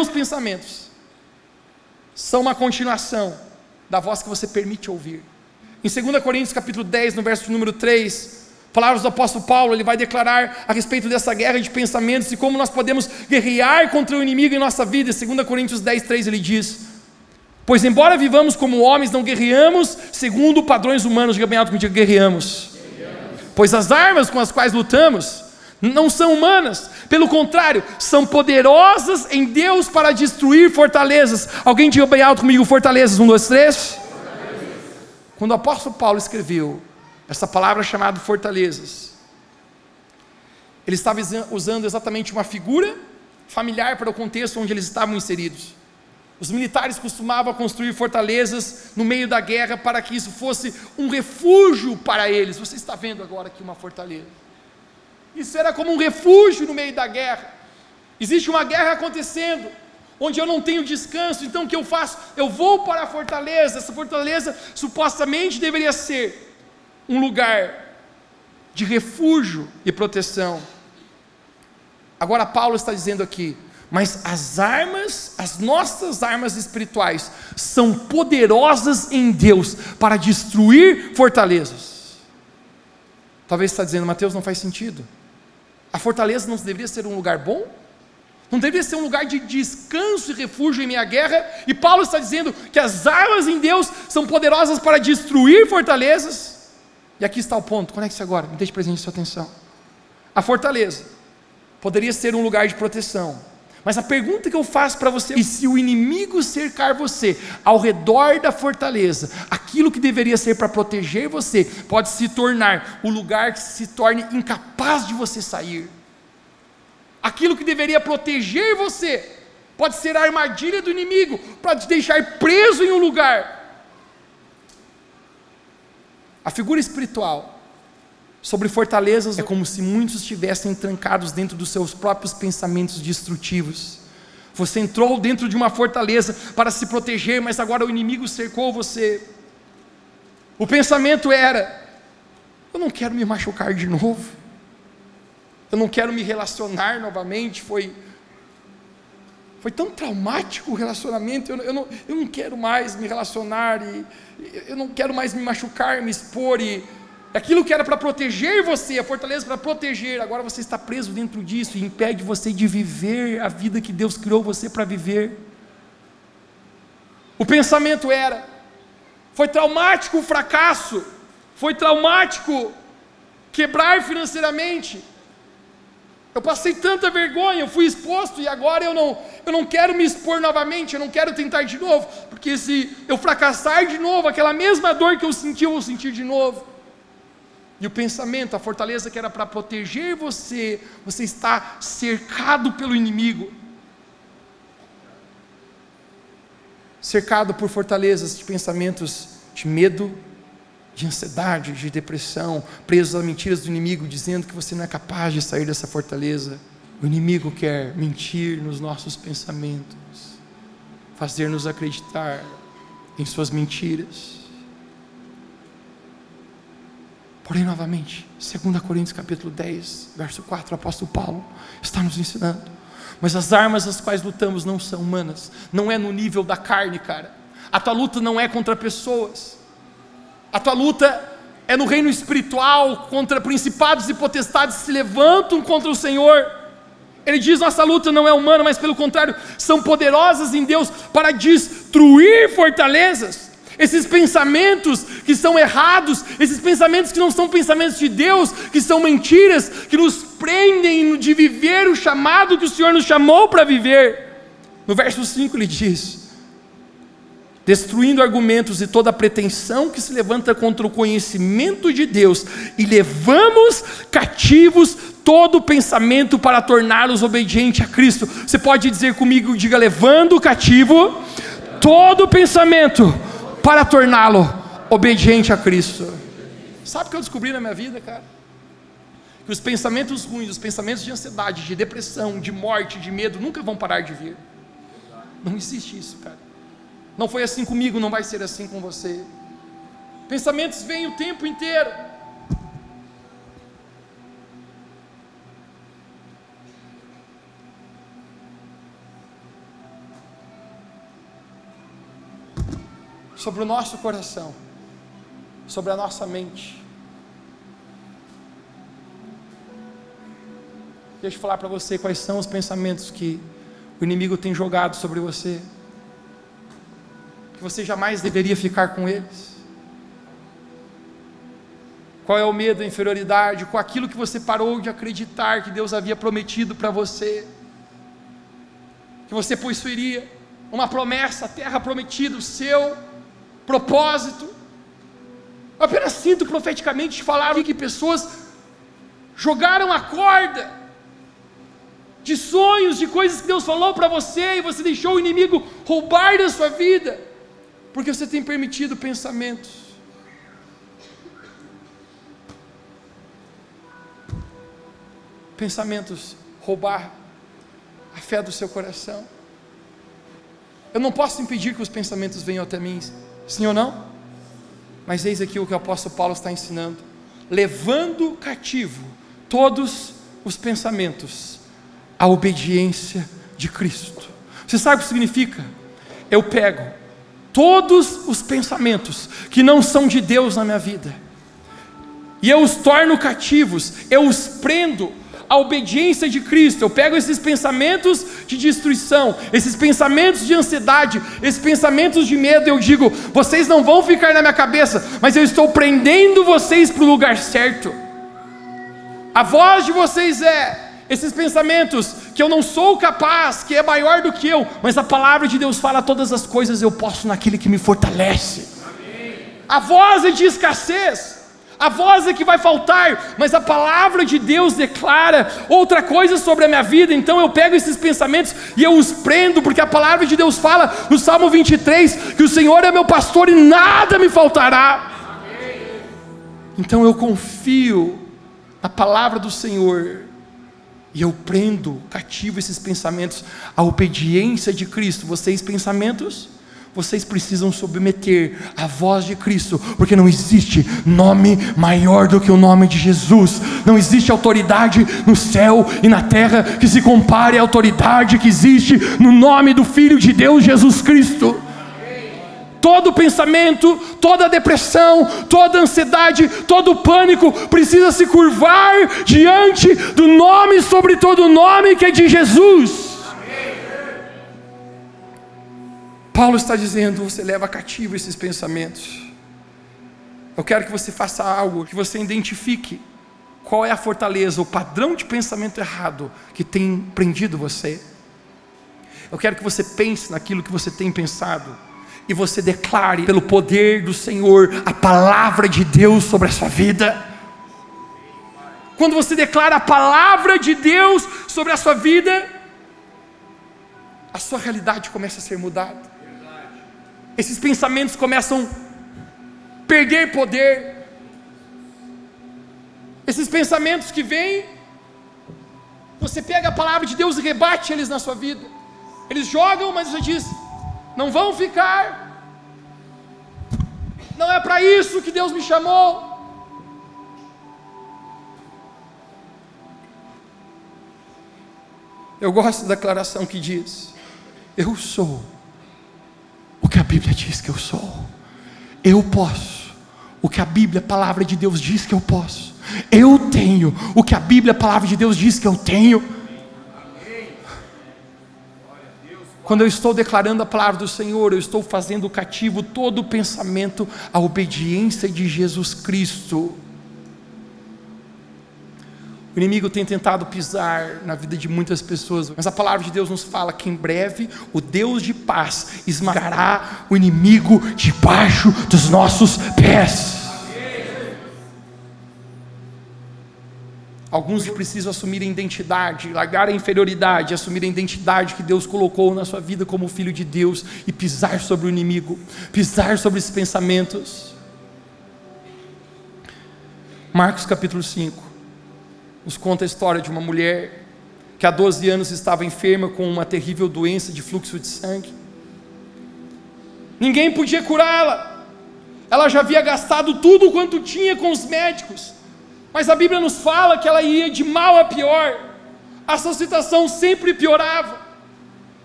meus pensamentos são uma continuação da voz que você permite ouvir. Em 2 Coríntios capítulo 10, no verso número 3, palavras do apóstolo Paulo, ele vai declarar a respeito dessa guerra de pensamentos e como nós podemos guerrear contra o inimigo em nossa vida. Em 2 Coríntios 10, 3 ele diz: pois embora vivamos como homens, não guerreamos segundo padrões humanos. Diga bem alto comigo, guerreamos. Pois as armas com as quais lutamos não são humanas, pelo contrário, são poderosas em Deus para destruir fortalezas. Alguém diga bem alto comigo, fortalezas, 1, 2, 3. Quando o apóstolo Paulo escreveu essa palavra chamada fortalezas, ele estava usando exatamente uma figura familiar para o contexto onde eles estavam inseridos. Os militares costumavam construir fortalezas no meio da guerra para que isso fosse um refúgio para eles. Você está vendo agora aqui uma fortaleza. Isso era como um refúgio no meio da guerra. Existe uma guerra acontecendo, onde eu não tenho descanso, então o que eu faço? Eu vou para a fortaleza. Essa fortaleza supostamente deveria ser um lugar de refúgio e proteção. Agora Paulo está dizendo aqui: mas as armas, as nossas armas espirituais, são poderosas em Deus para destruir fortalezas. Talvez você está dizendo: Mateus, não faz sentido. A fortaleza não deveria ser um lugar bom? Não deveria ser um lugar de descanso e refúgio em minha guerra? E Paulo está dizendo que as armas em Deus são poderosas para destruir fortalezas. E aqui está o ponto, conecte-se agora, me deixe presente sua atenção. A fortaleza poderia ser um lugar de proteção, mas a pergunta que eu faço para você: e se o inimigo cercar você ao redor da fortaleza, aquilo que deveria ser para proteger você, pode se tornar o lugar que se torne incapaz de você sair. Aquilo que deveria proteger você, pode ser a armadilha do inimigo, para te deixar preso em um lugar. A figura espiritual sobre fortalezas é como se muitos estivessem trancados dentro dos seus próprios pensamentos destrutivos. Você entrou dentro de uma fortaleza para se proteger, mas agora o inimigo cercou você. O pensamento era: eu não quero me machucar de novo, eu não quero me relacionar novamente, foi tão traumático o relacionamento, eu não quero mais me relacionar, e eu não quero mais me machucar, me expor, e aquilo que era para proteger você, a fortaleza para proteger, agora você está preso dentro disso, e impede você de viver a vida que Deus criou você para viver. O pensamento era: foi traumático o fracasso, foi traumático quebrar financeiramente, eu passei tanta vergonha, eu fui exposto, e agora eu não quero me expor novamente, eu não quero tentar de novo, porque se eu fracassar de novo, aquela mesma dor que eu senti, eu vou sentir de novo. E o pensamento, a fortaleza que era para proteger você, você está cercado pelo inimigo, cercado por fortalezas de pensamentos de medo, de ansiedade, de depressão, presos a mentiras do inimigo, dizendo que você não é capaz de sair dessa fortaleza. O inimigo quer mentir nos nossos pensamentos, fazer-nos acreditar em suas mentiras. Porém, novamente, 2 Coríntios capítulo 10, verso 4, o apóstolo Paulo está nos ensinando: mas as armas às quais lutamos não são humanas, não é no nível da carne, cara. A tua luta não é contra pessoas, a tua luta é no reino espiritual, contra principados e potestades que se levantam contra o Senhor. Ele diz: nossa luta não é humana, mas pelo contrário, são poderosas em Deus para destruir fortalezas. Esses pensamentos que são errados, esses pensamentos que não são pensamentos de Deus, que são mentiras, que nos prendem de viver o chamado que o Senhor nos chamou para viver. No verso 5 ele diz: destruindo argumentos e toda pretensão que se levanta contra o conhecimento de Deus, e levamos cativos todo pensamento para torná-los obediente a Cristo. Você pode dizer comigo, diga: levando cativo todo pensamento para torná-lo obediente a Cristo. Sabe o que eu descobri na minha vida, cara? Que os pensamentos ruins, os pensamentos de ansiedade, de depressão, de morte, de medo, nunca vão parar de vir. Não existe isso, cara. Não foi assim comigo, não vai ser assim com você. Pensamentos vêm o tempo inteiro. sobre o nosso coração, sobre a nossa mente. Deixa eu falar para você quais são os pensamentos que o inimigo tem jogado sobre você, que você jamais deveria ficar com eles. Qual é o medo, a inferioridade, com aquilo que você parou de acreditar que Deus havia prometido para você, que você possuiria uma promessa, a terra prometida, o seu propósito. Eu apenas sinto profeticamente te falar que pessoas jogaram a corda de sonhos, de coisas que Deus falou para você, e você deixou o inimigo roubar da sua vida, porque você tem permitido pensamentos. Pensamentos roubar a fé do seu coração. Eu não posso impedir que os pensamentos venham até mim, sim ou não? Mas eis aqui o que o apóstolo Paulo está ensinando: levando cativo todos os pensamentos à obediência de Cristo. Você sabe o que significa? Eu pego todos os pensamentos que não são de Deus na minha vida, e eu os torno cativos, eu os prendo a obediência de Cristo. Eu pego esses pensamentos de destruição, esses pensamentos de ansiedade, esses pensamentos de medo, e eu digo: vocês não vão ficar na minha cabeça, mas eu estou prendendo vocês para o lugar certo. A voz de vocês esses pensamentos que eu não sou capaz, que é maior do que eu, mas a palavra de Deus fala: todas as coisas eu posso naquele que me fortalece. A voz é de escassez, a voz é que vai faltar, mas a palavra de Deus declara outra coisa sobre a minha vida. Então eu pego esses pensamentos e eu os prendo, porque a palavra de Deus fala no Salmo 23, que o Senhor é meu pastor e nada me faltará. Então eu confio na palavra do Senhor, e eu prendo cativo esses pensamentos à obediência de Cristo. Vocês, pensamentos, vocês precisam submeter a voz de Cristo, porque não existe nome maior do que o nome de Jesus. Não existe autoridade no céu e na terra que se compare à autoridade que existe no nome do Filho de Deus, Jesus Cristo. Todo pensamento, toda depressão, toda ansiedade, todo pânico precisa se curvar diante do nome sobre todo nome, que é de Jesus. Paulo está dizendo: você leva cativo esses pensamentos. Eu quero que você faça algo, que você identifique qual é a fortaleza, o padrão de pensamento errado que tem prendido você. Eu quero que você pense naquilo que você tem pensado, e você declare pelo poder do Senhor a palavra de Deus sobre a sua vida. Quando você declara a palavra de Deus sobre a sua vida, a sua realidade começa a ser mudada. Esses pensamentos começam a perder poder. Esses pensamentos que vêm, você pega a palavra de Deus e rebate eles na sua vida. Eles jogam, mas você diz: não vão ficar, não é para isso que Deus me chamou. Eu gosto da declaração que diz: eu sou o que a Bíblia diz que eu sou. Eu posso o que a Bíblia, a palavra de Deus diz que eu posso. Eu tenho o que a Bíblia, a palavra de Deus diz que eu tenho. Quando eu estou declarando a palavra do Senhor, eu estou fazendo cativo todo o pensamento à obediência de Jesus Cristo. O inimigo tem tentado pisar na vida de muitas pessoas, mas a palavra de Deus nos fala que em breve o Deus de paz esmagará o inimigo debaixo dos nossos pés. Alguns precisam assumir a identidade, largar a inferioridade, assumir a identidade que Deus colocou na sua vida como filho de Deus, e pisar sobre o inimigo, pisar sobre esses pensamentos. Marcos capítulo 5 nos conta a história de uma mulher que há 12 anos estava enferma com uma terrível doença de fluxo de sangue. Ninguém podia curá-la. Ela já havia gastado tudo quanto tinha com os médicos, mas a Bíblia nos fala que ela ia de mal a pior. A sua situação sempre piorava.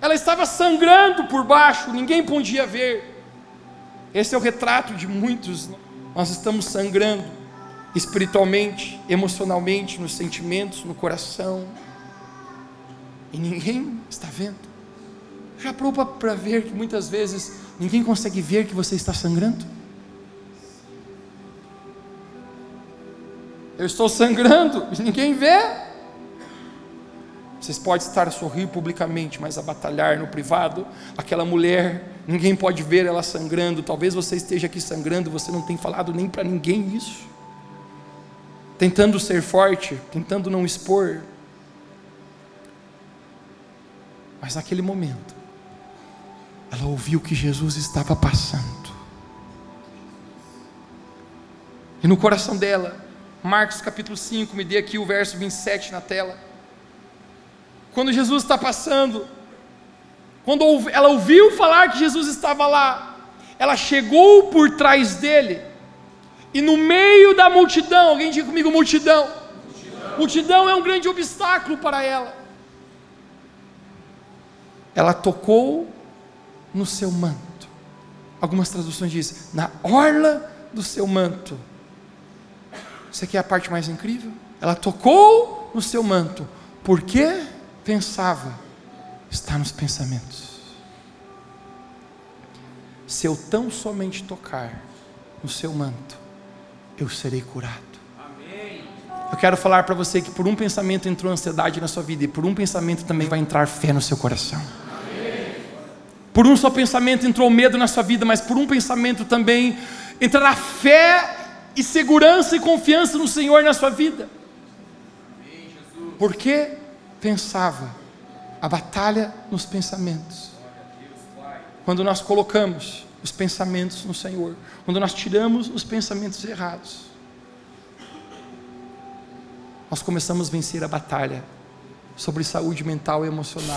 Ela estava sangrando por baixo, ninguém podia ver. Esse é o retrato de muitos. Nós estamos sangrando espiritualmente, emocionalmente, nos sentimentos, no coração, e ninguém está vendo. Já parou para ver que muitas vezes ninguém consegue ver que você está sangrando? Eu estou sangrando e ninguém vê. Vocês podem estar a sorrir publicamente, mas a batalhar no privado, aquela mulher, ninguém pode ver ela sangrando. Talvez você esteja aqui sangrando, você não tem falado nem para ninguém isso, tentando ser forte, tentando não expor. Mas naquele momento, ela ouviu que Jesus estava passando, e no coração dela, Marcos capítulo 5, me dê aqui o verso 27 na tela. Quando Jesus está passando, quando ela ouviu falar que Jesus estava lá, ela chegou por trás dele, e no meio da multidão, alguém diga comigo, multidão. Multidão é um grande obstáculo para ela. Ela tocou no seu manto. Algumas traduções dizem, na orla do seu manto. Isso aqui é a parte mais incrível. Ela tocou no seu manto, porque pensava, está nos pensamentos. Se eu tão somente tocar no seu manto, eu serei curado. Amém. Eu quero falar para você que por um pensamento entrou ansiedade na sua vida, e por um pensamento também vai entrar fé no seu coração. Amém. Por um só pensamento entrou medo na sua vida, mas por um pensamento também entrará fé e segurança e confiança no Senhor na sua vida. Amém, Jesus. Porque pensava, a batalha nos pensamentos. Quando nós colocamos os pensamentos no Senhor, quando nós tiramos os pensamentos errados, nós começamos a vencer a batalha sobre saúde mental e emocional.